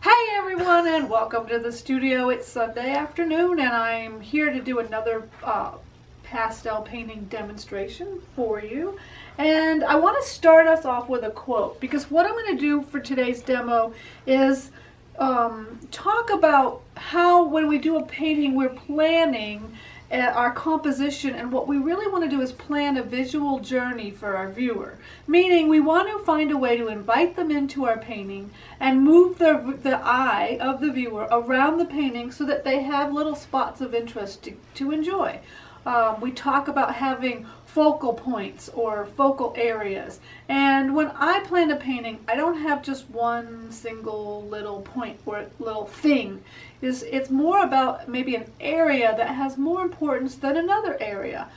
Hey everyone, and welcome to the studio. It's Sunday afternoon and I'm here to do another pastel painting demonstration for you. And I want to start us off with a quote, because what I'm going to do for today's demo is talk about how when we do a painting we're planning our composition, and what we really want to do is plan a visual journey for our viewer. Meaning we want to find a way to invite them into our painting and move the eye of the viewer around the painting so that they have little spots of interest to enjoy. We talk about having focal points or focal areas, and when I plan a painting I don't have just one single little point or little thing. It's more about maybe an area that has more importance than another area.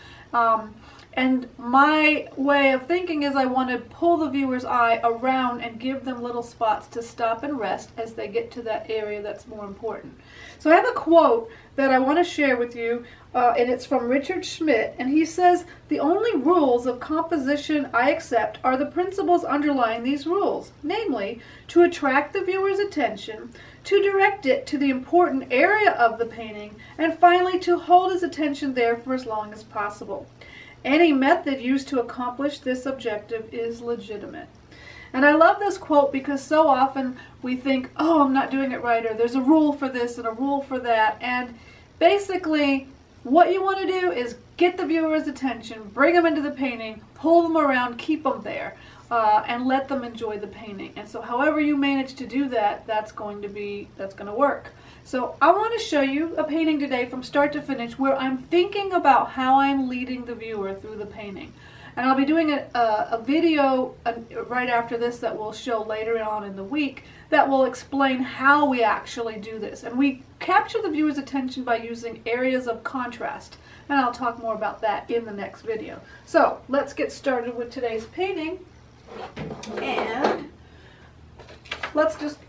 And my way of thinking is I want to pull the viewer's eye around and give them little spots to stop and rest as they get to that area that's more important. So I have a quote that I want to share with you, and it's from Richard Schmidt, and he says, "The only rules of composition I accept are the principles underlying these rules, namely, to attract the viewer's attention, to direct it to the important area of the painting, and finally to hold his attention there for as long as possible. Any method used to accomplish this objective is legitimate." And I love this quote because so often we think, oh, I'm not doing it right, or there's a rule for this and a rule for that. And basically what you want to do is get the viewer's attention, bring them into the painting, pull them around, keep them there, and let them enjoy the painting. And so however you manage to do that, that's going to work. So I want to show you a painting today from start to finish where I'm thinking about how I'm leading the viewer through the painting. And I'll be doing a video right after this that we'll show later on in the week that will explain how we actually do this. And we capture the viewer's attention by using areas of contrast. And I'll talk more about that in the next video. So let's get started with today's painting. And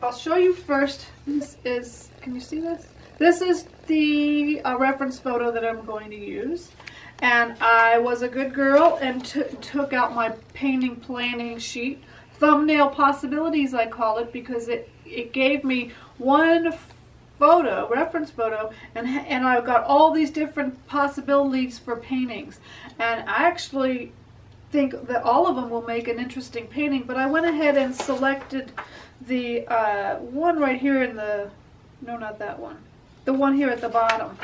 I'll show you first. This is, can you see this? This is the reference photo that I'm going to use. And I was a good girl and took out my painting planning sheet. Thumbnail possibilities, I call it, because it gave me one photo, reference photo, and I got all these different possibilities for paintings. And I actually think that all of them will make an interesting painting, but I went ahead and selected the one right here in the, no, not that one, the one here at the bottom.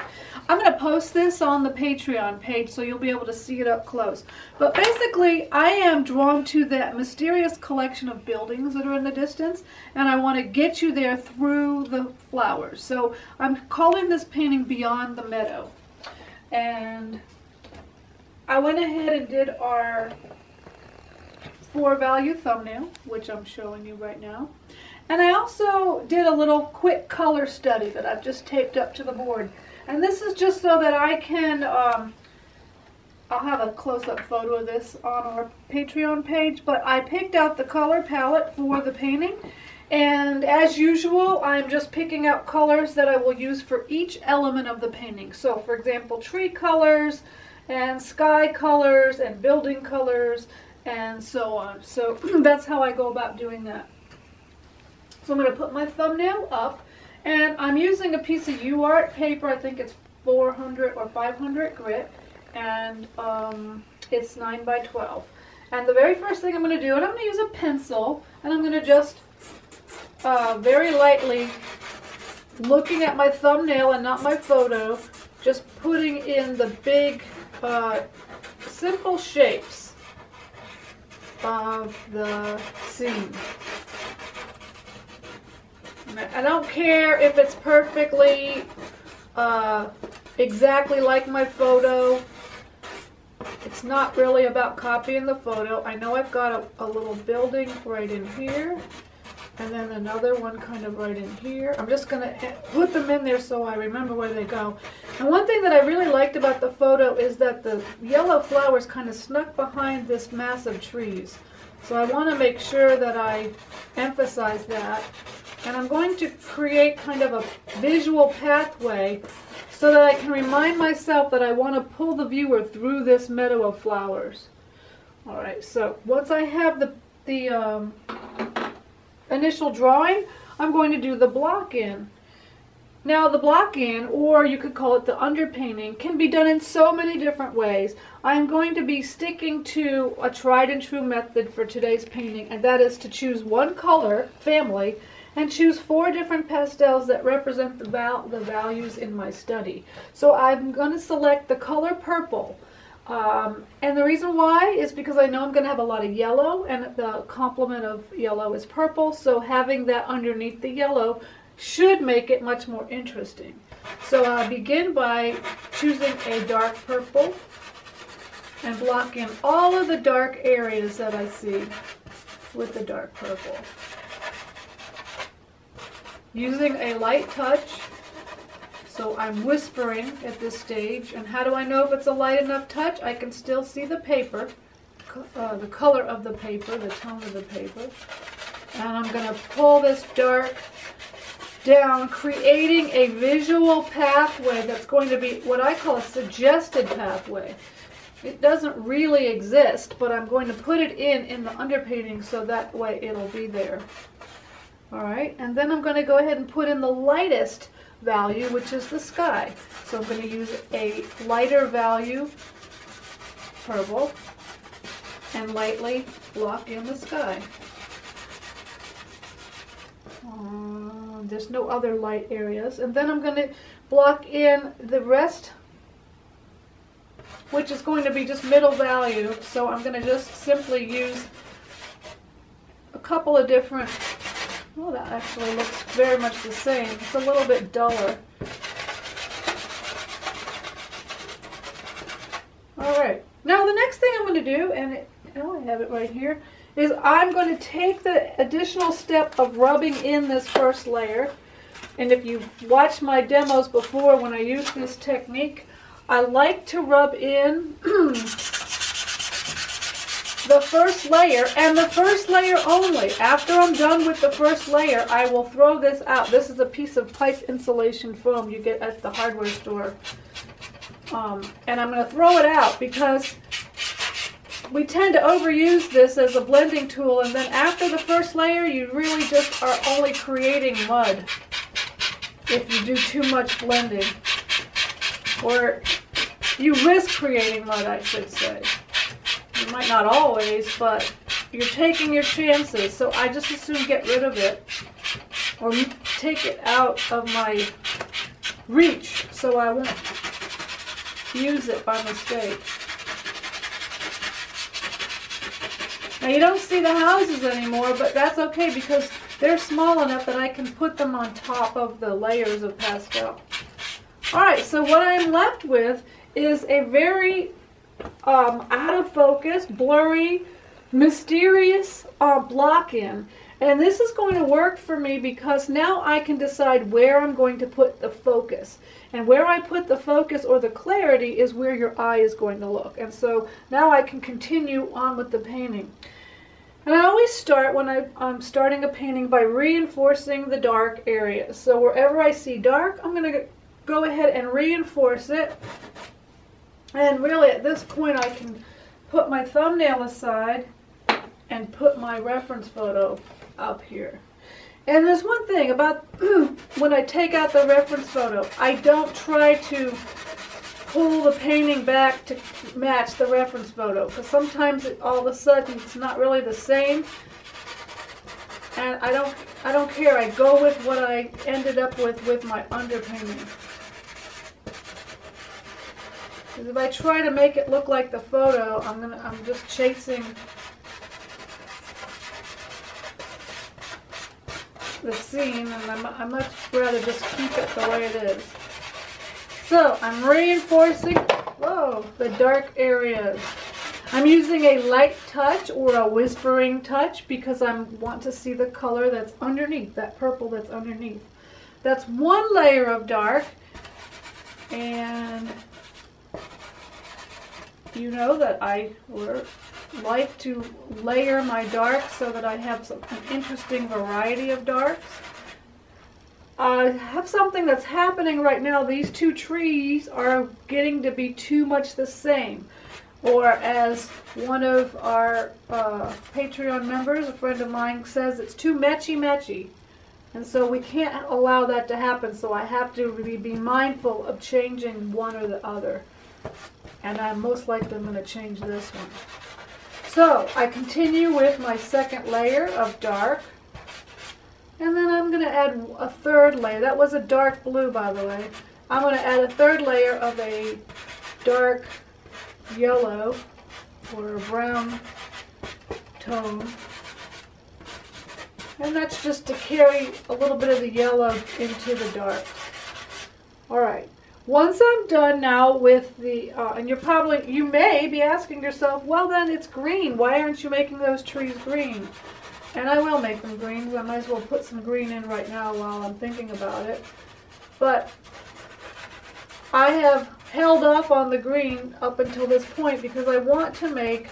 I'm going to post this on the Patreon page so you'll be able to see it up close. But basically, I am drawn to that mysterious collection of buildings that are in the distance, and I want to get you there through the flowers. So I'm calling this painting Beyond the Meadow. And I went ahead and did our 4-value thumbnail, which I'm showing you right now. And I also did a little quick color study that I've just taped up to the board. And this is just so that I can, I'll have a close-up photo of this on our Patreon page, but I picked out the color palette for the painting. And as usual, I'm just picking out colors that I will use for each element of the painting. So for example, tree colors, and sky colors, and building colors, and so on. So that's how I go about doing that. So I'm going to put my thumbnail up, and I'm using a piece of UArt paper. I think it's 400 or 500 grit, and it's 9 by 12. And the very first thing I'm going to do, and I'm going to use a pencil, and I'm going to just very lightly, looking at my thumbnail and not my photo, just putting in the big, simple shapes of the scene. I don't care if it's perfectly exactly like my photo. It's not really about copying the photo. I know I've got a little building right in here, and then another one kind of right in here. I'm just going to put them in there so I remember where they go. And one thing that I really liked about the photo is that the yellow flowers kind of snuck behind this mass of trees. So I want to make sure that I emphasize that. And I'm going to create kind of a visual pathway so that I can remind myself that I want to pull the viewer through this meadow of flowers. Alright, so once I have the initial drawing, I'm going to do the block in. Now the block in, or you could call it the underpainting, can be done in so many different ways. I'm going to be sticking to a tried and true method for today's painting, and that is to choose one color family and choose 4 different pastels that represent the values in my study. So I'm going to select the color purple. And the reason why is because I know I'm going to have a lot of yellow, and the complement of yellow is purple, so having that underneath the yellow should make it much more interesting. So I'll begin by choosing a dark purple and block in all of the dark areas that I see with the dark purple. Using a light touch, so I'm whispering at this stage. And how do I know if it's a light enough touch? I can still see the paper, the color of the paper, the tone of the paper. And I'm going to pull this dark down, creating a visual pathway that's going to be what I call a suggested pathway. It doesn't really exist, but I'm going to put it in the underpainting so that way it'll be there. Alright, and then I'm going to go ahead and put in the lightest value, which is the sky. So I'm going to use a lighter value purple and lightly block in the sky. There's no other light areas. And then I'm going to block in the rest, which is going to be just middle value. So I'm going to just simply use a couple of different, well, that actually looks very much the same. It's a little bit duller. Alright, now the next thing I'm going to do, and I have it right here, is I'm going to take the additional step of rubbing in this first layer. And if you've watched my demos before when I use this technique, I like to rub in the first layer, and the first layer only. After I'm done with the first layer, I will throw this out. This is a piece of pipe insulation foam you get at the hardware store. And I'm going to throw it out because we tend to overuse this as a blending tool, and then after the first layer you really just are only creating mud if you do too much blending. Or you risk creating mud, I should say. You might not always, but you're taking your chances, so I just as soon get rid of it or take it out of my reach so I won't use it by mistake. Now you don't see the houses anymore, but that's okay because they're small enough that I can put them on top of the layers of pastel. Alright, so what I'm left with is a very out of focus, blurry, mysterious block in. And this is going to work for me because now I can decide where I'm going to put the focus. And where I put the focus or the clarity is where your eye is going to look. And so now I can continue on with the painting. And I always start when I'm starting a painting by reinforcing the dark areas. So wherever I see dark, I'm going to go ahead and reinforce it. And really at this point I can put my thumbnail aside and put my reference photo up here. And there's one thing about when I take out the reference photo, I don't try to pull the painting back to match the reference photo, because sometimes all of a sudden it's not really the same. And I don't care. I go with what I ended up with my underpainting. Because if I try to make it look like the photo, I'm just chasing the scene, and I much rather just keep it the way it is. So I'm reinforcing, the dark areas. I'm using a light touch or a whispering touch because I want to see the color that's underneath, that purple that's underneath. That's one layer of dark, and you know that I like to layer my darks so that I have an interesting variety of darks. I have something that's happening right now. These two trees are getting to be too much the same. Or as one of our Patreon members, a friend of mine, says, it's too matchy-matchy. And so we can't allow that to happen, so I have to really be mindful of changing one or the other. And I'm most likely going to change this one. So I continue with my second layer of dark. And then I'm going to add a third layer. That was a dark blue, by the way. I'm going to add a third layer of a dark yellow or a brown tone. And that's just to carry a little bit of the yellow into the dark. Alright, once I'm done now with the, and you may be asking yourself, well then it's green, why aren't you making those trees green? And I will make them green, I might as well put some green in right now while I'm thinking about it. But I have held off on the green up until this point because I want to make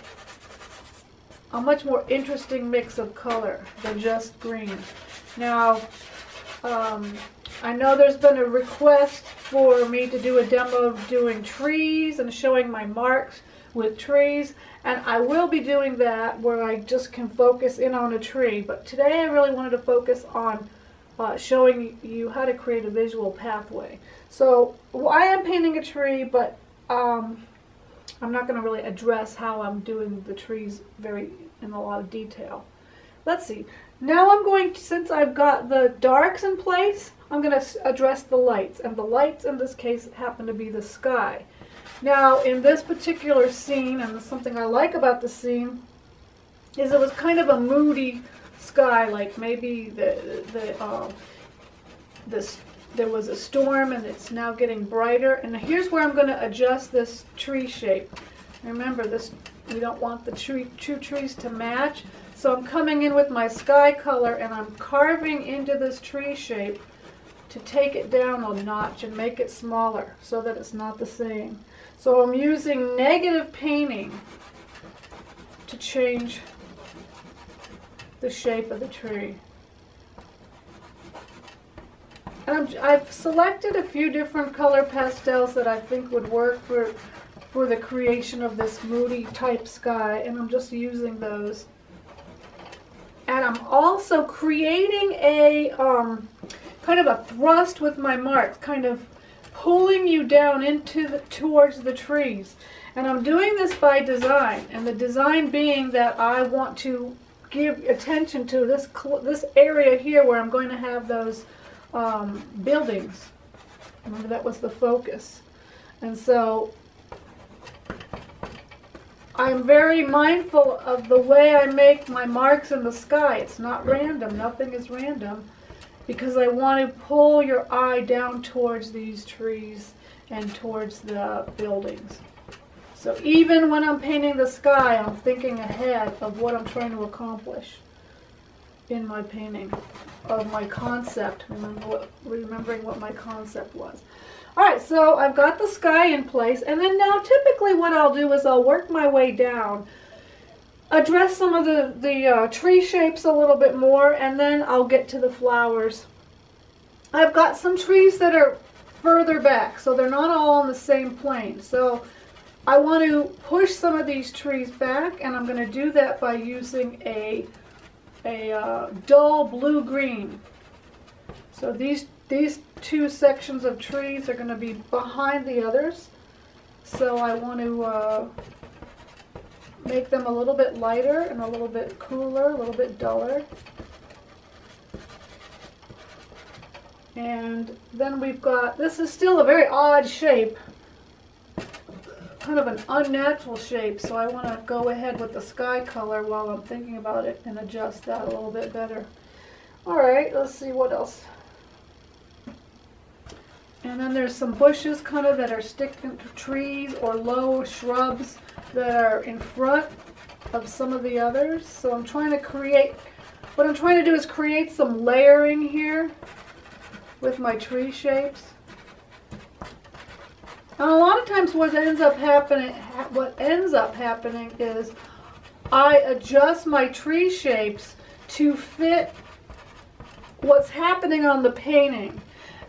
a much more interesting mix of color than just green. Now, I know there's been a request for me to do a demo of doing trees and showing my marks with trees, and I will be doing that where I just can focus in on a tree. But today I really wanted to focus on showing you how to create a visual pathway. So I am painting a tree, but I'm not going to really address how I'm doing the trees in a lot of detail. Let's see. Now I'm going to, since I've got the darks in place, I'm going to address the lights. And the lights in this case happen to be the sky. Now in this particular scene, and something I like about the scene, is it was kind of a moody sky, like maybe there was a storm and it's now getting brighter. And here's where I'm going to adjust this tree shape. Remember, we don't want the two trees to match. So I'm coming in with my sky color and I'm carving into this tree shape to take it down a notch and make it smaller so that it's not the same. So I'm using negative painting to change the shape of the tree. And I've selected a few different color pastels that I think would work for the creation of this moody type sky, and I'm just using those. And I'm also creating a kind of a thrust with my marks, kind of pulling you down towards the trees. And I'm doing this by design, and the design being that I want to give attention to this area here where I'm going to have those buildings. Remember, that was the focus. And so I'm very mindful of the way I make my marks in the sky. It's not random. Nothing is random, because I want to pull your eye down towards these trees and towards the buildings. So even when I'm painting the sky, I'm thinking ahead of what I'm trying to accomplish in my painting of my concept, remembering what my concept was. Alright, so I've got the sky in place, and then now typically what I'll do is I'll work my way down, address some of the tree shapes a little bit more, and then I'll get to the flowers. I've got some trees that are further back, so they're not all on the same plane. So I want to push some of these trees back, and I'm going to do that by using a dull blue-green. So these two sections of trees are going to be behind the others. So I want to make them a little bit lighter and a little bit cooler, a little bit duller. And then we've got, this is still a very odd shape, kind of an unnatural shape, so I want to go ahead with the sky color while I'm thinking about it and adjust that a little bit better. Alright, let's see what else. And then there's some bushes kind of that are sticking to trees or low shrubs that are in front of some of the others. So I'm trying to create, what I'm trying to do is create some layering here with my tree shapes. And a lot of times what ends up happening is I adjust my tree shapes to fit what's happening on the painting.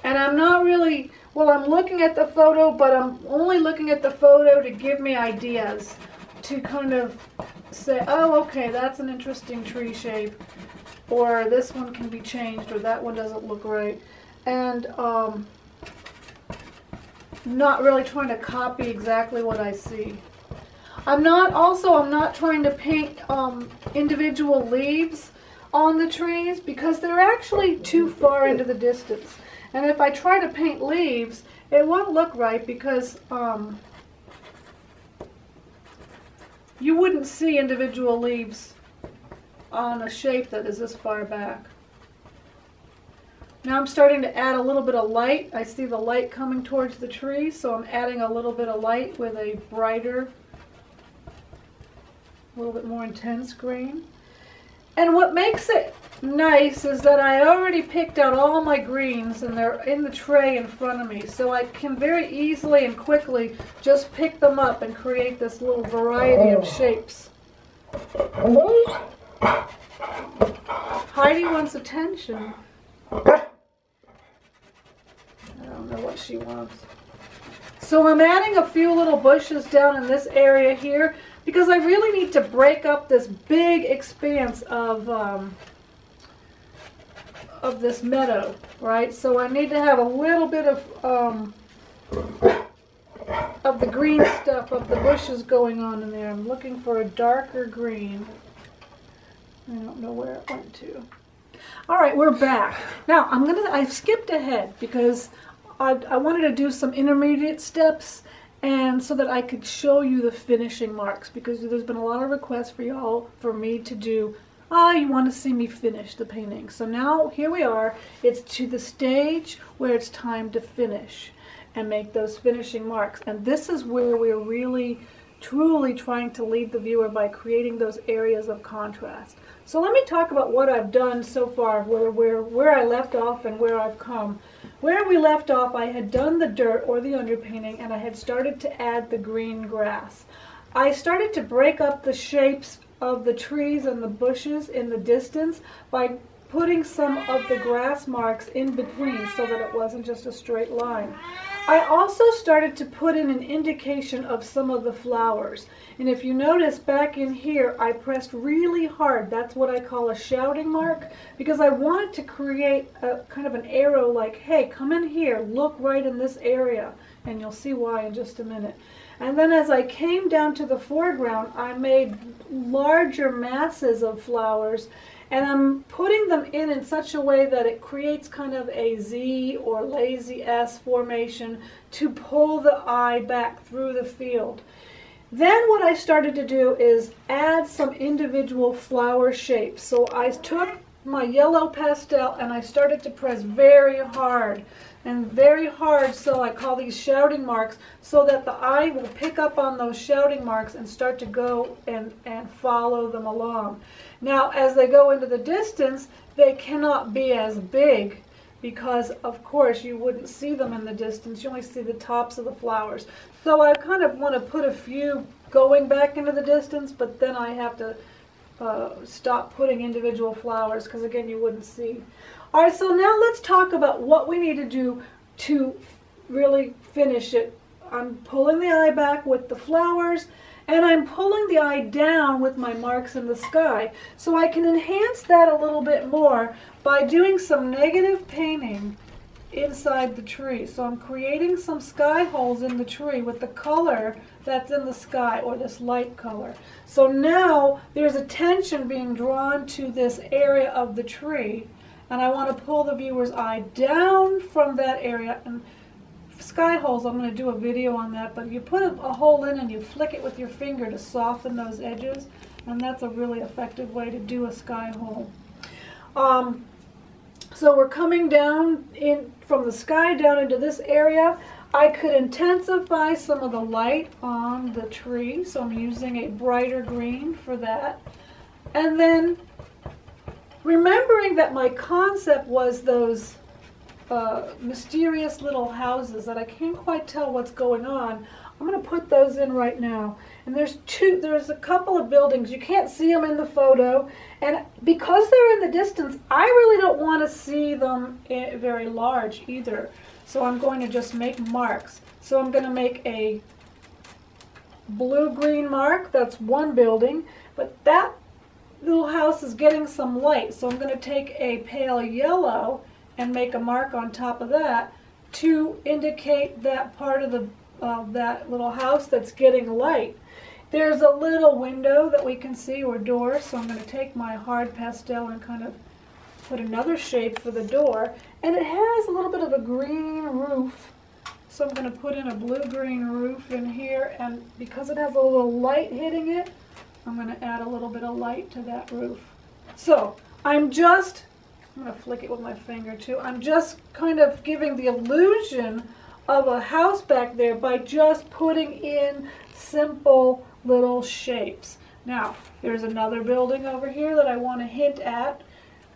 And I'm not really, well, I'm looking at the photo, but I'm only looking at the photo to give me ideas, to kind of say, oh, okay, that's an interesting tree shape. or this one can be changed, or that one doesn't look right. And not really trying to copy exactly what I see. I'm not trying to paint individual leaves on the trees because they're actually too far into the distance. And if I try to paint leaves, it won't look right because you wouldn't see individual leaves on a shape that is this far back. Now I'm starting to add a little bit of light. I see the light coming towards the tree, so I'm adding a little bit of light with a brighter, a little bit more intense green. And what makes it nice is that I already picked out all my greens and they're in the tray in front of me, so I can very easily and quickly just pick them up and create this little variety of shapes. Heidi wants attention. I don't know what she wants. So I'm adding a few little bushes down in this area here because I really need to break up this big expanse of this meadow, right? So I need to have a little bit of the green stuff, of the bushes going on in there. I'm looking for a darker green. I don't know where it went to. All right, we're back. Now I've skipped ahead because I wanted to do some intermediate steps, and so that I could show you the finishing marks, because there's been a lot of requests for me to do, you want to see me finish the painting. So now here we are. It's to the stage where it's time to finish and make those finishing marks. And this is where we're really truly trying to lead the viewer by creating those areas of contrast. So let me talk about what I've done so far, where I left off and where I've come. Where we left off, I had done the dirt or the underpainting, and I had started to add the green grass. I started to break up the shapes of the trees and the bushes in the distance by putting some of the grass marks in between so that it wasn't just a straight line. I also started to put in an indication of some of the flowers. And if you notice back in here, I pressed really hard. That's what I call a shouting mark, because I wanted to create a kind of an arrow like, hey, come in here, look right in this area. And you'll see why in just a minute. And then as I came down to the foreground, I made larger masses of flowers, and I'm putting them in such a way that it creates kind of a Z or lazy S formation to pull the eye back through the field. Then what I started to do is add some individual flower shapes. So I took my yellow pastel and I started to press very hard. And very hard, so I call these shouting marks, so that the eye will pick up on those shouting marks and start to go and follow them along. Now, as they go into the distance, they cannot be as big because, of course, you wouldn't see them in the distance. You only see the tops of the flowers. So I kind of want to put a few going back into the distance, but then I have to stop putting individual flowers because, again, you wouldn't see. All right, so now let's talk about what we need to do to really finish it. I'm pulling the eye back with the flowers, and I'm pulling the eye down with my marks in the sky. So I can enhance that a little bit more by doing some negative painting inside the tree. So I'm creating some sky holes in the tree with the color that's in the sky, or this light color. So now there's attention being drawn to this area of the tree, and I want to pull the viewer's eye down from that area. And sky holes, I'm going to do a video on that, but you put a hole in and you flick it with your finger to soften those edges, and that's a really effective way to do a sky hole. So we're coming down in from the sky down into this area. I could intensify some of the light on the tree, so I'm using a brighter green for that. And then remembering that my concept was those mysterious little houses that I can't quite tell what's going on, I'm going to put those in right now. And there's a couple of buildings. You can't see them in the photo, and because they're in the distance, I really don't want to see them very large either. So I'm going to just make marks. So I'm going to make a blue-green mark. That's one building, but that little house is getting some light. So I'm going to take a pale yellow and make a mark on top of that to indicate that part of that little house that's getting light. There's a little window that we can see, or door, so I'm going to take my hard pastel and kind of put another shape for the door. And it has a little bit of a green roof, so I'm going to put in a blue-green roof in here, and because it has a little light hitting it, I'm going to add a little bit of light to that roof. So I'm going to flick it with my finger too. I'm just kind of giving the illusion of a house back there by just putting in simple little shapes. Now, there's another building over here that I want to hint at.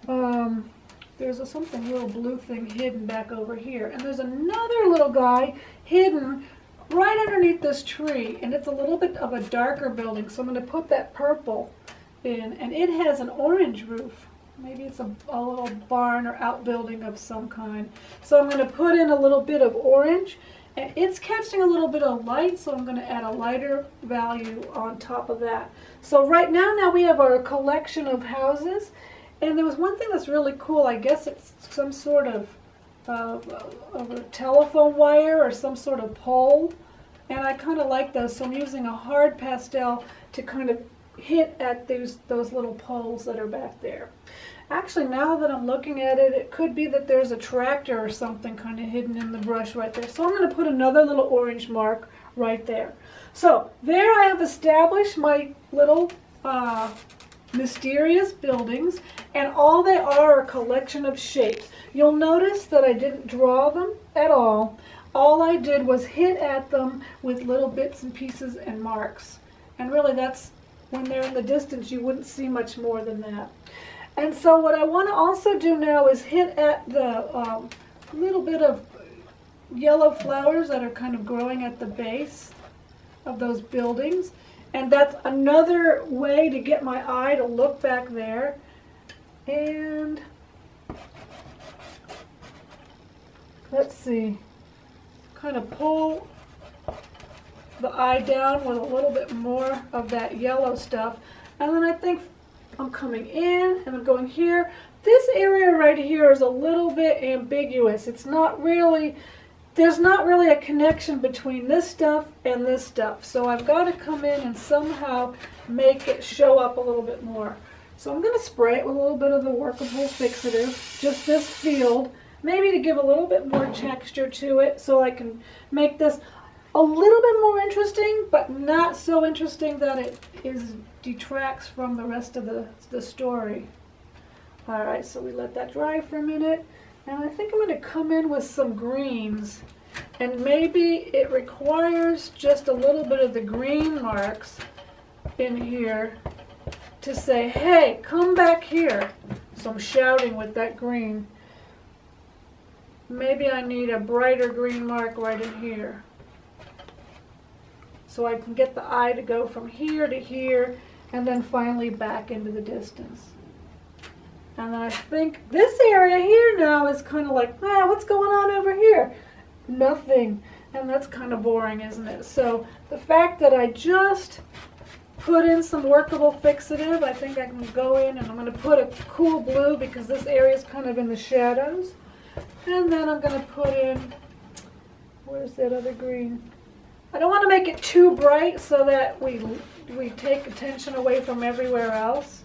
There's a little blue thing hidden back over here. And there's another little guy hidden right underneath this tree. And it's a little bit of a darker building, so I'm going to put that purple in. And it has an orange roof. Maybe it's a little barn or outbuilding of some kind. So I'm going to put in a little bit of orange. And it's catching a little bit of light, so I'm going to add a lighter value on top of that. So right now we have our collection of houses. And there was one thing that's really cool. I guess it's some sort of a telephone wire or some sort of pole. And I kind of like those, so I'm using a hard pastel to kind of hit at those little poles that are back there. Actually, now that I'm looking at it, it could be that there's a tractor or something kind of hidden in the brush right there. So I'm going to put another little orange mark right there. So there I have established my little mysterious buildings, and all they are a collection of shapes. You'll notice that I didn't draw them at all. All I did was hit at them with little bits and pieces and marks. And really, that's when they're in the distance, you wouldn't see much more than that. And so what I want to also do now is hit at the little bit of yellow flowers that are kind of growing at the base of those buildings. And that's another way to get my eye to look back there. And let's see, kind of pull the eye down with a little bit more of that yellow stuff. And then I think I'm coming in and I'm going here. This area right here is a little bit ambiguous. It's not really, there's not really a connection between this stuff and this stuff. So I've got to come in and somehow make it show up a little bit more. So I'm going to spray it with a little bit of the workable fixative, just this field, maybe to give a little bit more texture to it so I can make this a little bit more interesting, but not so interesting that it detracts from the rest of the story. Alright, so we let that dry for a minute, and I think I'm going to come in with some greens, and maybe it requires just a little bit of the green marks in here to say, hey, come back here. So I'm shouting with that green. Maybe I need a brighter green mark right in here, so I can get the eye to go from here to here and then finally back into the distance. And I think this area here now is kind of like, what's going on over here? Nothing. And that's kind of boring, isn't it? So the fact that I just put in some workable fixative, I think I can go in and I'm going to put a cool blue because this area is kind of in the shadows. And then I'm going to put in, where's that other green? I don't want to make it too bright so that we take attention away from everywhere else.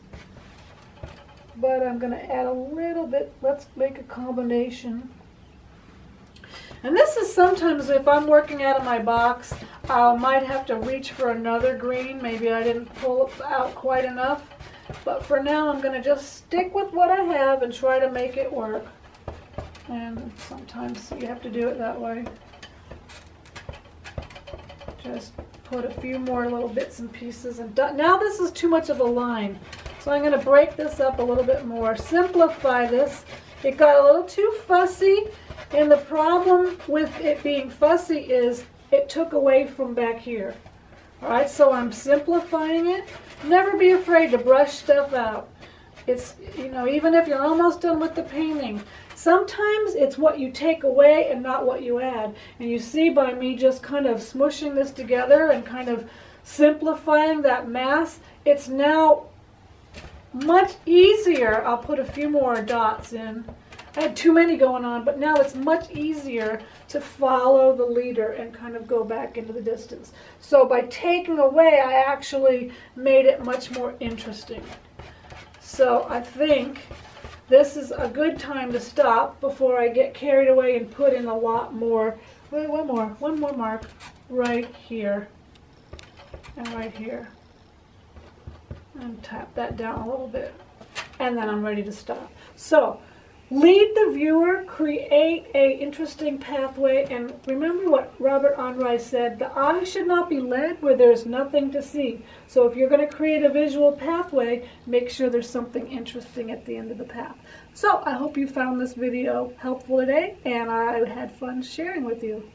But I'm going to add a little bit. Let's make a combination. And this is sometimes, if I'm working out of my box, I might have to reach for another green. Maybe I didn't pull it out quite enough. But for now, I'm going to just stick with what I have and try to make it work. And sometimes you have to do it that way. Just put a few more little bits and pieces. And now this is too much of a line. So I'm going to break this up a little bit more. Simplify this. It got a little too fussy. And the problem with it being fussy is it took away from back here. Alright, so I'm simplifying it. Never be afraid to brush stuff out. It's, you know, even if you're almost done with the painting, sometimes it's what you take away and not what you add. And you see by me just kind of smushing this together and kind of simplifying that mass, it's now much easier. I'll put a few more dots in. I had too many going on, but now it's much easier to follow the leader and kind of go back into the distance. So by taking away, I actually made it much more interesting. So I think this is a good time to stop before I get carried away and put in a lot more. Wait, one more mark right here and right here. And tap that down a little bit. And then I'm ready to stop. So lead the viewer, create a interesting pathway, and remember what Robert Onry said, the eye should not be led where there's nothing to see. So if you're going to create a visual pathway, make sure there's something interesting at the end of the path. So I hope you found this video helpful today, and I had fun sharing with you.